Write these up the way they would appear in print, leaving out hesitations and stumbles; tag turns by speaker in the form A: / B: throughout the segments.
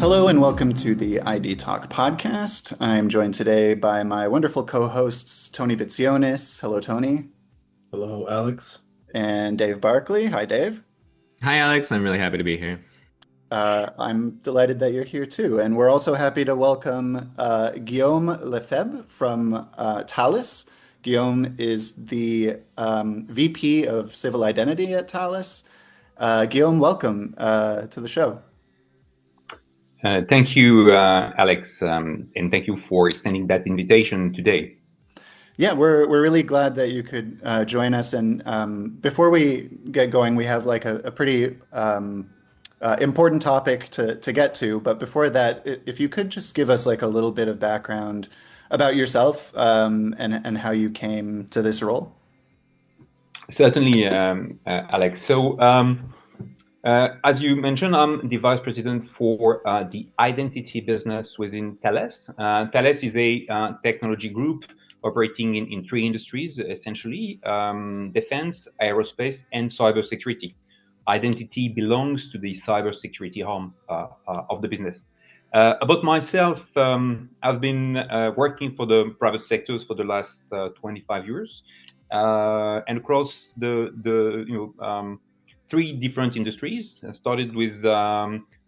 A: Hello and welcome to the ID Talk podcast. I'm joined today by my wonderful co-hosts, Tony Bitsionis. Hello, Tony.
B: Hello, Alex.
A: And Dave Barkley. Hi, Dave.
C: Hi, Alex. I'm really happy to be here.
A: I'm delighted that you're here too. And we're also happy to welcome Guillaume Lefebvre from Thales. Guillaume is the VP of Civil Identity at Thales. Guillaume, welcome to the show.
D: Thank you, Alex, and thank you for extending that invitation today.
A: Yeah, we're really glad that you could join us. And before we get going, we have like a pretty important topic to get to. But before that, if you could just give us like a little bit of background about yourself and how you came to this role.
D: Certainly, Alex. As you mentioned, I'm the vice president for the identity business within Thales. Thales is a technology group operating in three industries, essentially, defense, aerospace, and cybersecurity. Identity belongs to the cybersecurity arm of the business. About myself, I've been working for the private sectors for the last 25 years, and across the three different industries. I started with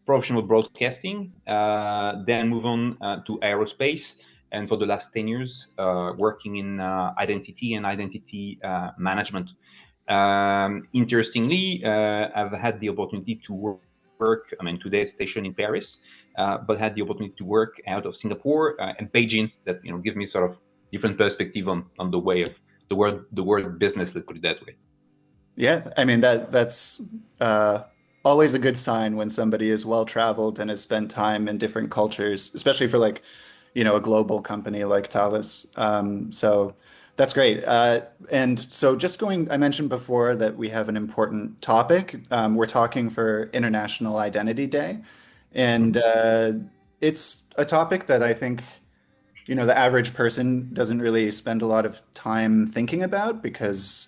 D: professional broadcasting, then move on to aerospace, and for the last 10 years, working in identity and identity management. Interestingly, I've had the opportunity to work, today stationed in Paris, but had the opportunity to work out of Singapore and Beijing that, give me sort of different perspective on the way of the word business, let's put it that way.
A: Yeah, I mean that's always a good sign when somebody is well traveled and has spent time in different cultures, especially for like, a global company like Thales. So that's great. And so just going, I mentioned before that we have an important topic. We're talking for International Identity Day, and it's a topic that I think, the average person doesn't really spend a lot of time thinking about because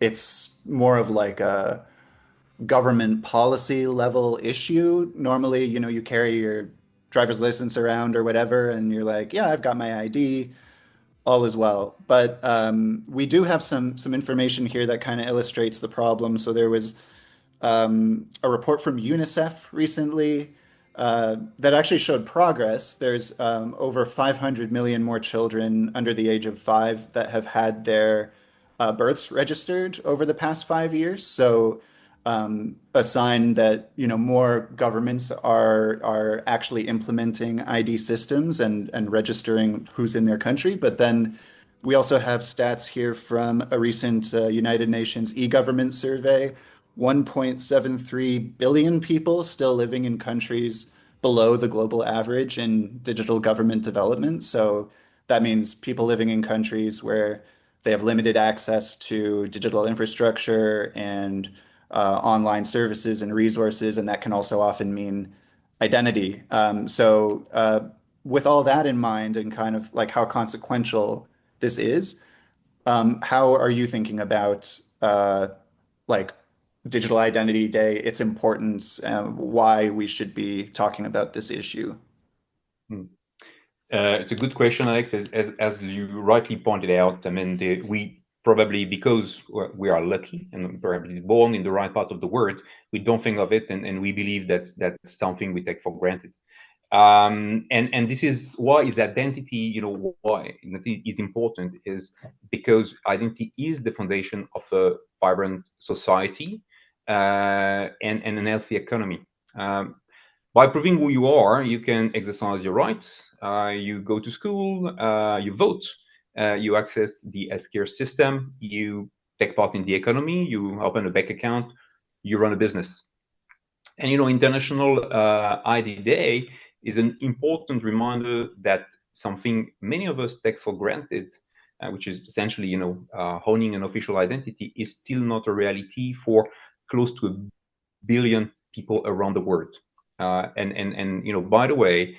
A: it's more of like a government policy level issue. Normally, you carry your driver's license around or whatever, and you're like, yeah, I've got my ID, all is well. But we do have some information here that kind of illustrates the problem. So there was a report from UNICEF recently that actually showed progress. There's over 500 million more children under the age of 5 that have had their births registered over the past 5 years. So a sign that more governments are actually implementing ID systems and registering who's in their country. But then we also have stats here from a recent United Nations e-government survey. 1.73 billion people still living in countries below the global average in digital government development. So that means people living in countries where they have limited access to digital infrastructure and online services and resources, and that can also often mean identity. With all that in mind and kind of like how consequential this is, how are you thinking about like Digital Identity Day, its importance, why we should be talking about this issue?
D: Hmm. It's a good question, Alex. As you rightly pointed out, we probably, because we are lucky and probably born in the right part of the world, we don't think of it, and we believe that's something we take for granted. And this is why is identity, why identity is important is because identity is the foundation of a vibrant society and an healthy economy. By proving who you are, you can exercise your rights. You go to school, you vote, you access the healthcare system, you take part in the economy, you open a bank account, you run a business. And International ID Day is an important reminder that something many of us take for granted, which is essentially, owning an official identity, is still not a reality for close to 1 billion people around the world. And by the way,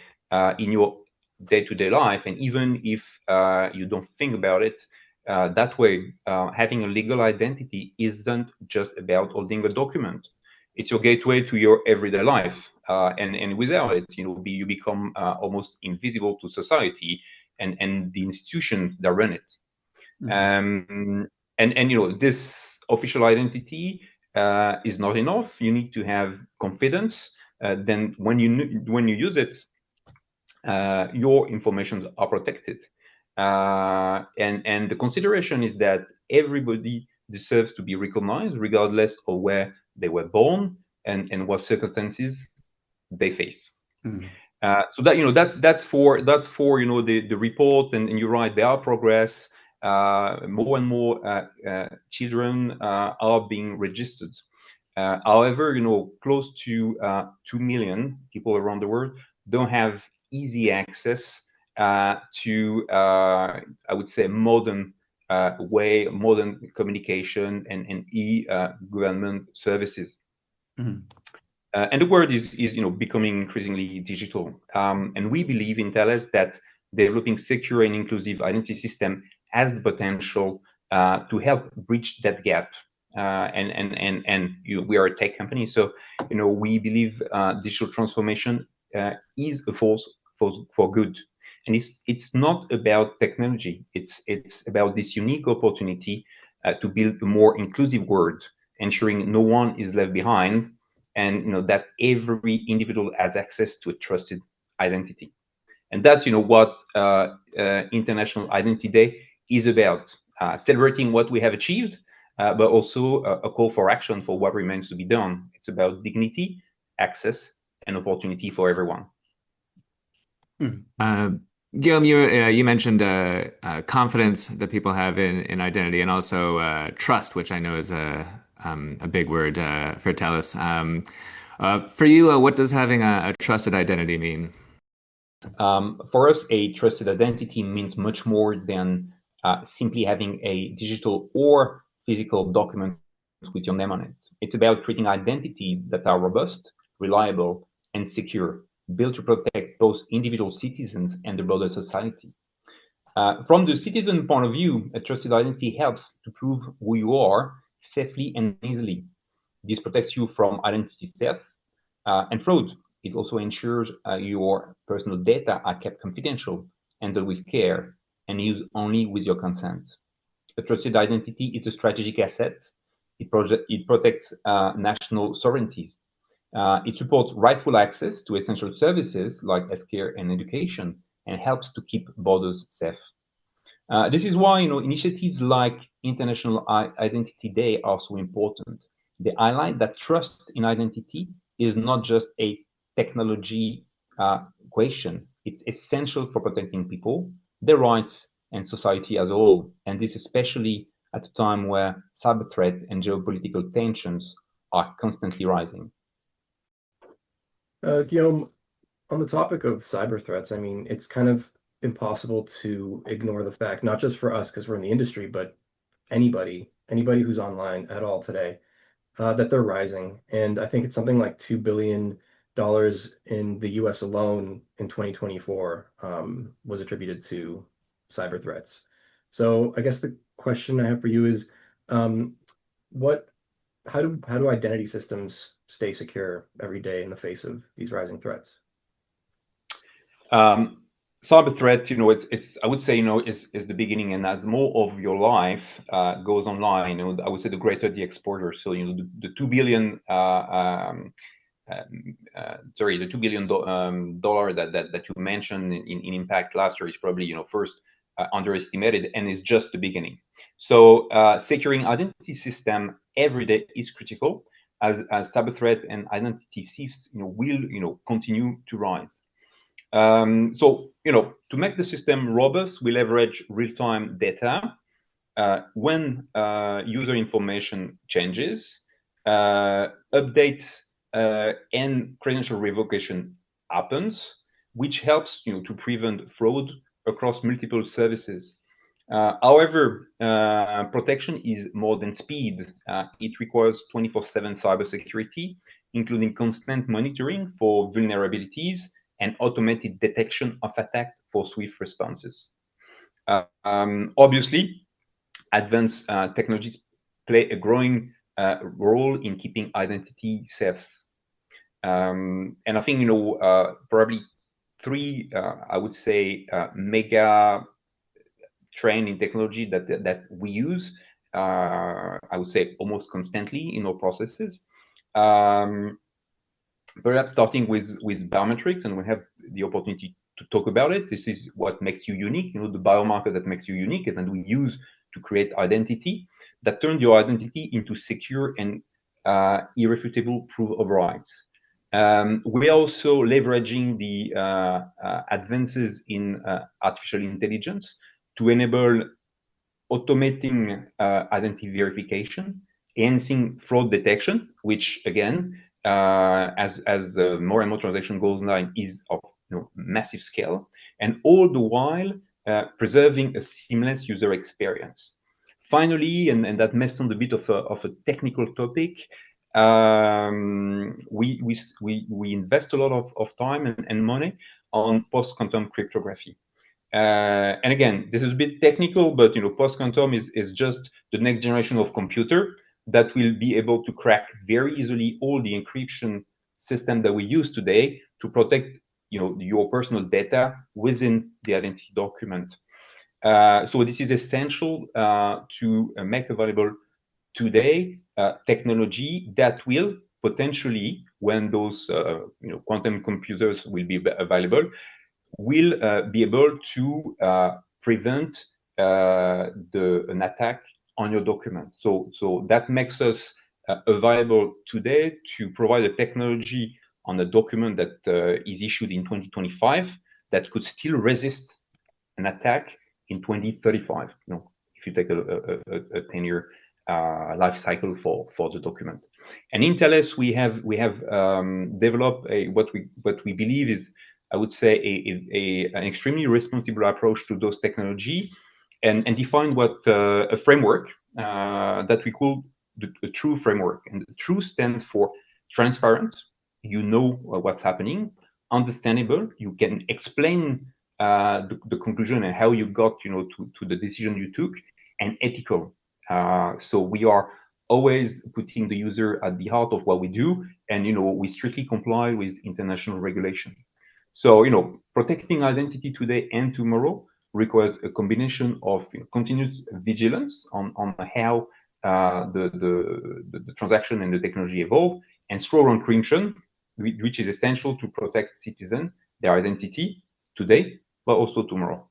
D: in your day-to-day life, and even if you don't think about it that way, having a legal identity isn't just about holding a document. It's your gateway to your everyday life. and without it, you become almost invisible to society and the institutions that run it. And this official identity is not enough. You need to have confidence. Then when you use it, your information are protected. And the consideration is that everybody deserves to be recognized regardless of where they were born and what circumstances they face. So that's for the report, and you're right, there are progress. More and more children are being registered. However, close to 2 million people around the world don't have easy access to, I would say, modern communication and e-government services. And the world is becoming increasingly digital. And we believe in Thales that developing secure and inclusive identity system has the potential to help bridge that gap. And we are a tech company, so we believe digital transformation is a force for good. And it's not about technology. It's about this unique opportunity to build a more inclusive world, ensuring no one is left behind, and that every individual has access to a trusted identity. And that's what International Identity Day is about, celebrating what we have achieved, but also a call for action for what remains to be done. It's about dignity, access, and opportunity for everyone.
C: Guillaume, you mentioned confidence that people have in identity, and also trust, which I know is a big word for Thales. For you, what does having a trusted identity mean?
D: For us, a trusted identity means much more than simply having a digital or physical document with your name on it. It's about creating identities that are robust, reliable, and secure, built to protect both individual citizens and the broader society. From the citizen point of view, a trusted identity helps to prove who you are safely and easily. This protects you from identity theft and fraud. It also ensures your personal data are kept confidential, handled with care, and used only with your consent. A trusted identity is a strategic asset. It protects national sovereignties. It supports rightful access to essential services like healthcare and education, and helps to keep borders safe. This is why initiatives like International Identity Day are so important. They highlight that trust in identity is not just a technology question. It's essential for protecting people, their rights, and society as a whole. And this especially at a time where cyber threat and geopolitical tensions are constantly rising.
B: Guillaume, on the topic of cyber threats, I mean, it's kind of impossible to ignore the fact, not just for us because we're in the industry, but anybody who's online at all today, that they're rising. And I think it's something like $2 billion in the US alone in 2024 was attributed to cyber threats. So I guess the question I have for you is, what how do identity systems stay secure every day in the face of these rising threats?
D: Cyber threat, it's I would say, is the beginning, and as more of your life goes online, I would say the greater the exposure. So the $2 billion dollar that you mentioned in impact last year is probably first underestimated, and it's just the beginning. So securing identity system every day is critical, as cyber threat and identity thieves will continue to rise. So to make the system robust, we leverage real-time data. When user information changes, updates and credential revocation happens, which helps to prevent fraud across multiple services. However, protection is more than speed. It requires 24/7 cybersecurity, including constant monitoring for vulnerabilities and automated detection of attack for swift responses. Obviously, advanced technologies play a growing role in keeping identity safe. And I think, probably three, I would say, mega trend in technology that we use, I would say almost constantly in our processes. Perhaps starting with biometrics, and we have the opportunity to talk about it. This is what makes you unique, the biomarker that makes you unique, and that we use to create identity, that turn your identity into secure and irrefutable proof of rights. We're also leveraging the advances in artificial intelligence to enable automating identity verification, enhancing fraud detection, which again, as more and more transaction goes online, is of massive scale, and all the while preserving a seamless user experience. Finally, and that may sound a bit of a technical topic, we invest a lot of time and money on post-quantum cryptography. And again, this is a bit technical, but post-quantum is just the next generation of computer that will be able to crack very easily all the encryption system that we use today to protect your personal data within the identity document. So this is essential to make available today technology that will potentially, when those quantum computers will be available, will be able to prevent an attack on your document. So that makes us available today to provide a technology on a document that is issued in 2025 that could still resist an attack in 2035. If you take a 10-year life cycle for the document. And in Thales, we have developed what we believe is, I would say, an extremely responsible approach to those technology, and define what a framework that we call the true framework. And the true stands for transparent. What's happening, understandable. You can explain the conclusion and how you got to the decision you took, and ethical. So we are always putting the user at the heart of what we do, and we strictly comply with international regulation. So protecting identity today and tomorrow requires a combination of continuous vigilance on how the transaction and the technology evolve, and strong encryption, which is essential to protect citizens, their identity today, but also tomorrow.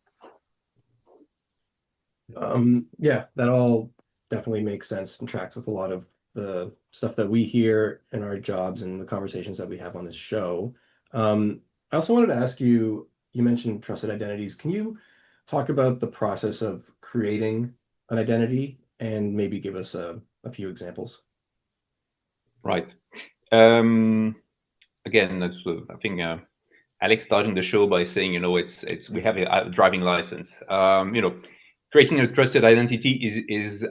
B: Yeah, that all definitely makes sense and tracks with a lot of the stuff that we hear in our jobs and the conversations that we have on this show. I also wanted to ask you, you mentioned trusted identities. Can you talk about the process of creating an identity and maybe give us a few examples?
D: Right. Again, that's, I think Alex starting the show by saying, it's we have a driving license. Creating a trusted identity is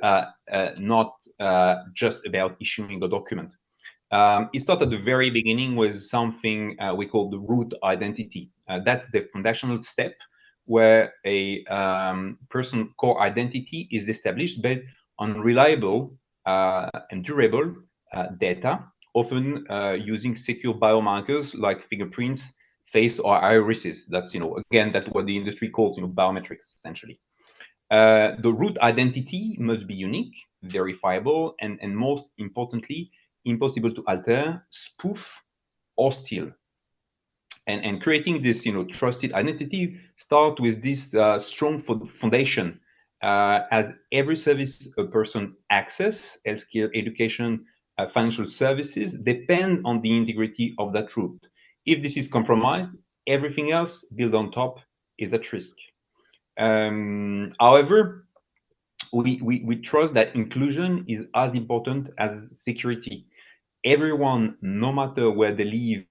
D: not just about issuing a document. It started at the very beginning with something we call the root identity. That's the foundational step where a person core identity is established based on reliable and durable data, often using secure biomarkers like fingerprints, face, or irises. That's again, that's what the industry calls biometrics, essentially. The root identity must be unique, verifiable, and most importantly, impossible to alter, spoof, or steal. And creating this trusted identity start with this strong foundation, as every service a person access, healthcare, education, financial services, depend on the integrity of that root. If this is compromised, everything else built on top is at risk. However, we trust that inclusion is as important as security. Everyone, no matter where they live,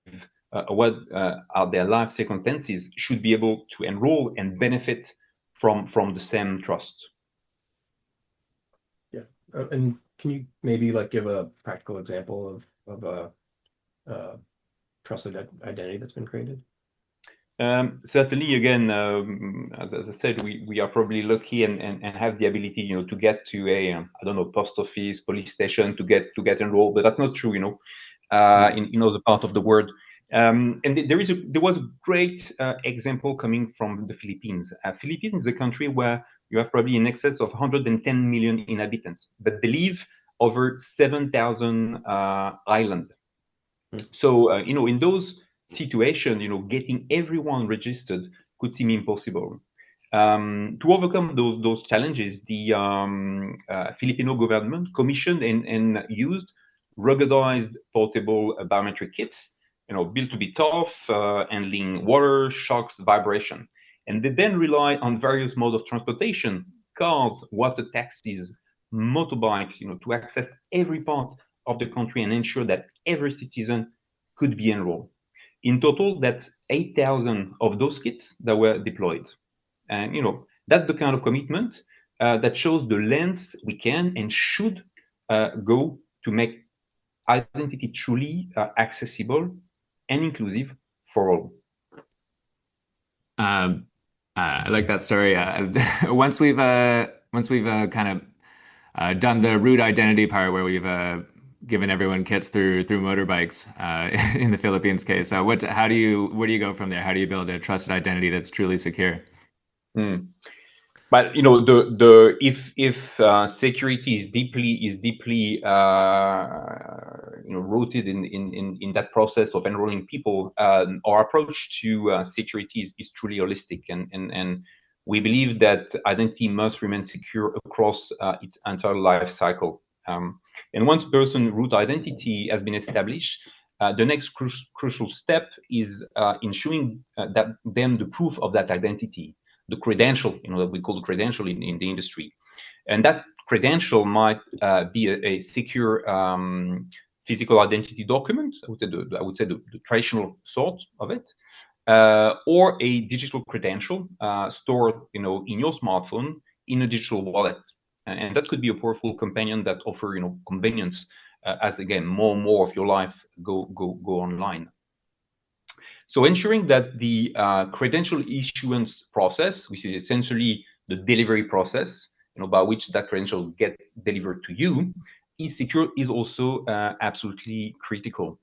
D: what are their life circumstances, should be able to enroll and benefit from the same trust.
B: Yeah, and can you maybe give a practical example of a trusted identity that's been created?
D: Certainly, again, as I said, we are probably lucky and have the ability, to get to a I don't know, post office, police station to get enrolled, but that's not true. in other part of the world. And there was a great example coming from the Philippines. Philippines is a country where you have probably in excess of 110 million inhabitants, but they live over 7,000 islands. So, in those situations, getting everyone registered could seem impossible. To overcome those challenges, the Filipino government commissioned and used ruggedized portable biometric kits, built to be tough, handling water, shocks, vibration. And they then rely on various modes of transportation, cars, water taxis, motorbikes, to access every part of the country and ensure that every citizen could be enrolled. In total, that's 8,000 of those kits that were deployed. And, that's the kind of commitment that shows the lengths we can and should go to make identity truly accessible and inclusive for all.
C: I like that story. Once we've kind of done the root identity part, where we've given everyone kits through motorbikes in the Philippines case. Where do you go from there? How do you build a trusted identity that's truly secure?
D: But if security is deeply rooted in that process of enrolling people, our approach to security is truly holistic, and we believe that identity must remain secure across its entire life cycle. And once person root identity has been established, the next crucial step is ensuring that them the proof of that identity, the credential, that we call the credential in the industry. And that credential might be a secure physical identity document, I would say the traditional sort of it, or a digital credential stored, in your smartphone in a digital wallet. And that could be a powerful companion that offer, convenience as again more and more of your life go online. So ensuring that the credential issuance process, which is essentially the delivery process, by which that credential gets delivered to you, is secure, is also absolutely critical.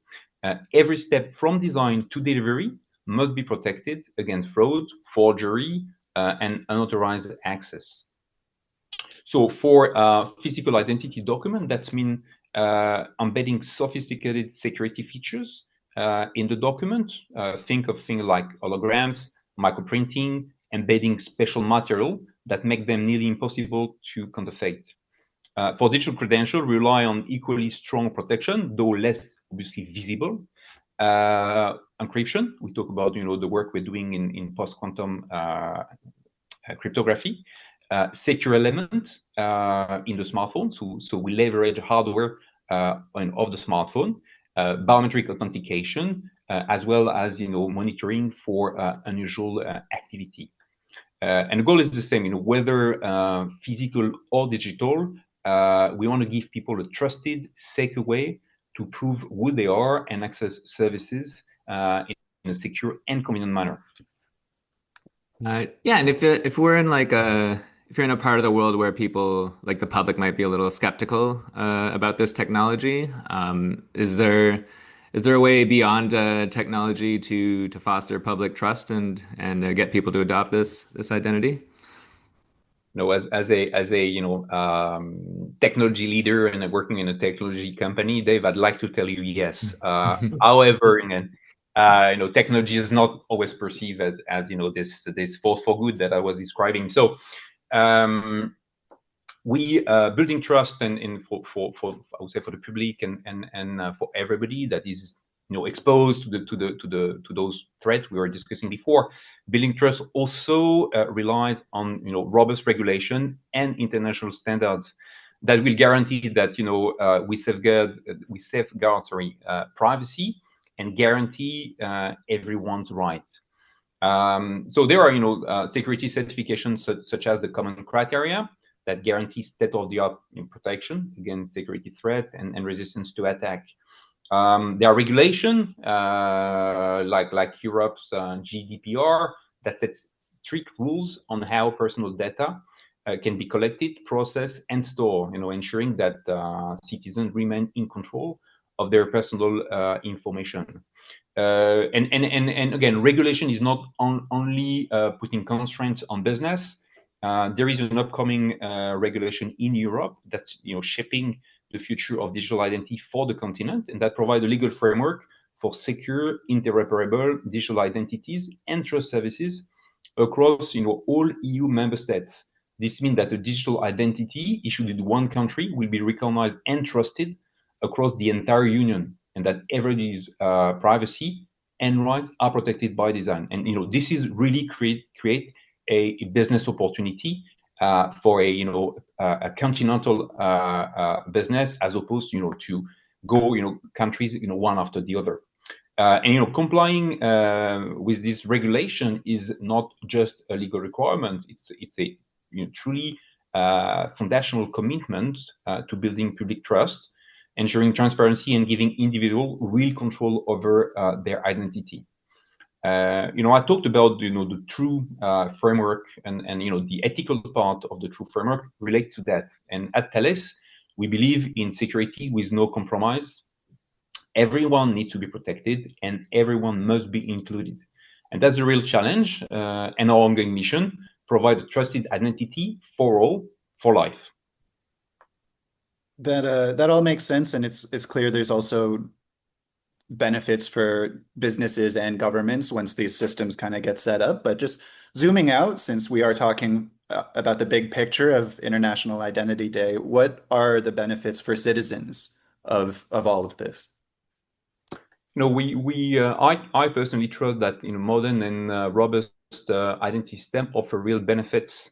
D: Every step from design to delivery must be protected against fraud, forgery, and unauthorized access. So for physical identity document, that means embedding sophisticated security features in the document. Think of things like holograms, microprinting, embedding special material that make them nearly impossible to counterfeit. For digital credential, rely on equally strong protection, though less obviously visible. Encryption, we talk about the work we're doing in post-quantum cryptography. Secure element in the smartphone, so we leverage hardware of the smartphone, biometric authentication, as well as monitoring for unusual activity. And the goal is the same, whether physical or digital. We want to give people a trusted, secure way to prove who they are and access services in a secure and convenient manner.
C: Yeah, and if we're in if you're in a part of the world where people, like the public, might be a little skeptical about this technology, is there a way beyond technology to foster public trust and get people to adopt this identity?
D: No, as a technology leader and working in a technology company, Dave, I'd like to tell you yes. However, technology is not always perceived as this force for good that I was describing. So we building trust and for I would say for the public and for everybody that is exposed to those threats we were discussing before. Building trust also relies on robust regulation and international standards that will guarantee that we safeguard privacy and guarantee everyone's right. So there are security certifications such as the common criteria that guarantee state-of-the-art protection against security threat and resistance to attack. There are regulations like Europe's GDPR that sets strict rules on how personal data can be collected, processed, and stored, ensuring that citizens remain in control of their personal information. And again, regulation is not only putting constraints on business. There is an upcoming regulation in Europe that's shaping the future of digital identity for the continent, and that provides a legal framework for secure, interoperable digital identities and trust services across all EU member states. This means that a digital identity issued in one country will be recognized and trusted across the entire union, and that everybody's privacy and rights are protected by design. And this is really create a business opportunity for a continental business, as opposed to go countries one after the other. And complying with this regulation is not just a legal requirement; it's a truly foundational commitment to building public trust, ensuring transparency, and giving individual real control over their identity. I talked about the true framework and the ethical part of the true framework relates to that. And at Thales, we believe in security with no compromise. Everyone needs to be protected, and everyone must be included. And that's the real challenge. And our ongoing mission: provide a trusted identity for all, for life.
A: That all makes sense, and it's clear there's also benefits for businesses and governments once these systems kind of get set up. But just zooming out, since we are talking about the big picture of International Identity Day, what are the benefits for citizens of all of this?
D: I personally trust that modern and robust identity system offer real benefits,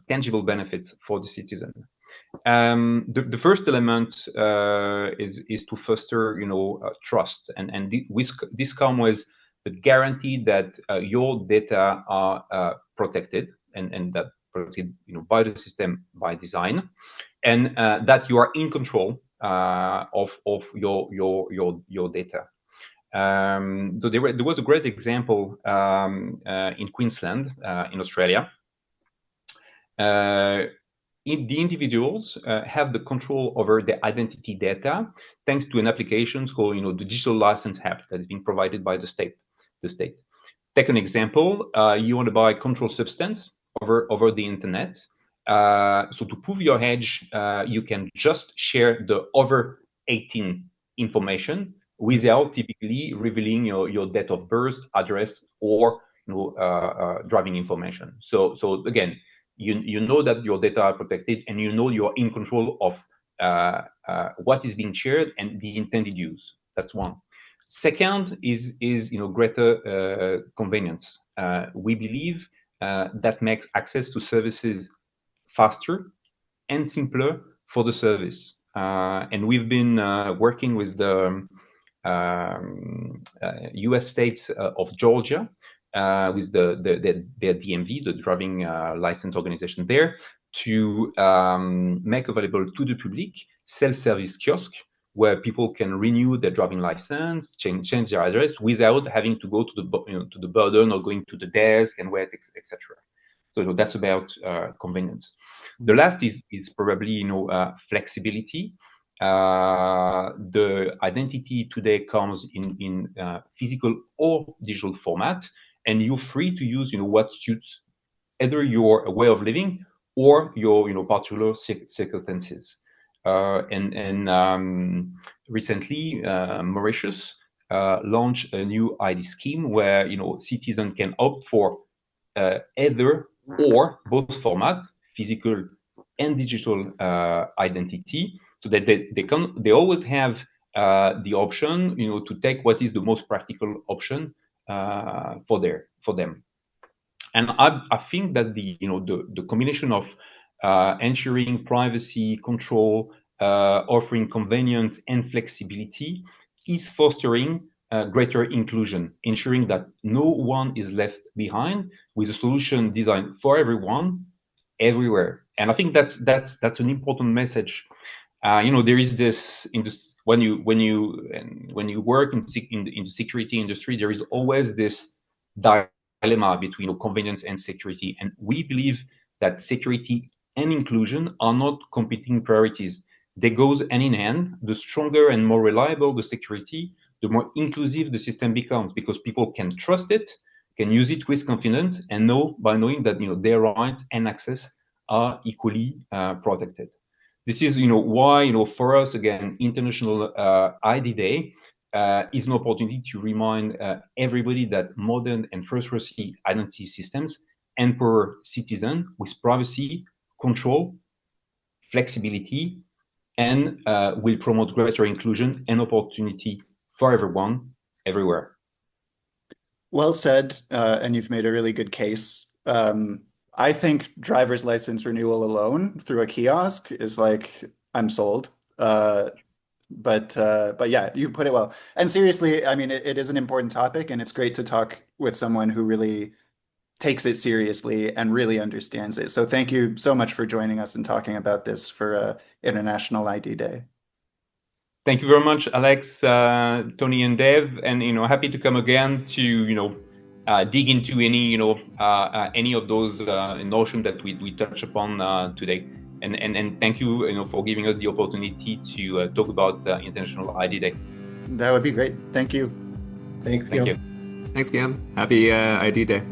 D: tangible benefits for the citizen. The first element is to foster trust, and this comes with the guarantee that your data are protected and that protected by the system by design, and that you are in control of your data. So there was a great example in Queensland, in Australia. The individuals have the control over their identity data thanks to an application called the Digital License App that is being provided by the state. Take an example: you want to buy a controlled substance over the internet. So to prove your age, you can just share the over 18 information without typically revealing your date of birth, address, or driving information. So again, you know that your data are protected, and you're in control of what is being shared and the intended use. That's one. Second is greater convenience. We believe that makes access to services faster and simpler for the service. And we've been working with the US states of Georgia, with their DMV, the driving license organization there, to make available to the public self-service kiosk where people can renew their driving license, change their address without having to go to the burden or going to the desk and wait, etc. So that's about convenience. The last is probably flexibility. The identity today comes in physical or digital format, and you're free to use what suits either your way of living or your particular circumstances. Recently, Mauritius launched a new ID scheme where citizens can opt for either or both formats, physical and digital identity, so that they always have the option to take what is the most practical option for them. And I think that the combination of ensuring privacy, control, offering convenience and flexibility is fostering greater inclusion, ensuring that no one is left behind, with a solution designed for everyone, everywhere. And I think that's an important message. There is this when you work in the security industry, there is always this dilemma between convenience and security, and we believe that security and inclusion are not competing priorities. They goes hand in hand. The stronger and more reliable the security, the more inclusive the system becomes, because people can trust it, can use it with confidence, and know by knowing that their rights and access are equally protected. This is why for us, again, International ID Day is an opportunity to remind everybody that modern and trustworthy identity systems empower citizens with privacy, control, flexibility, and will promote greater inclusion and opportunity for everyone, everywhere.
A: Well said, and you've made a really good case. I think driver's license renewal alone through a kiosk is like, I'm sold. But yeah, you put it well. And seriously, I mean, it is an important topic, and it's great to talk with someone who really takes it seriously and really understands it. So thank you so much for joining us and talking about this for International ID Day.
D: Thank you very much, Alex, Tony, and Dave, and happy to come again to dig into any of those notions that we touch upon today. And thank you, for giving us the opportunity to talk about International ID Day.
A: That would be great. Thank you.
B: Thanks,
D: Thank
B: Guillaume.
D: you.
C: Thanks, Guillaume. Happy ID Day.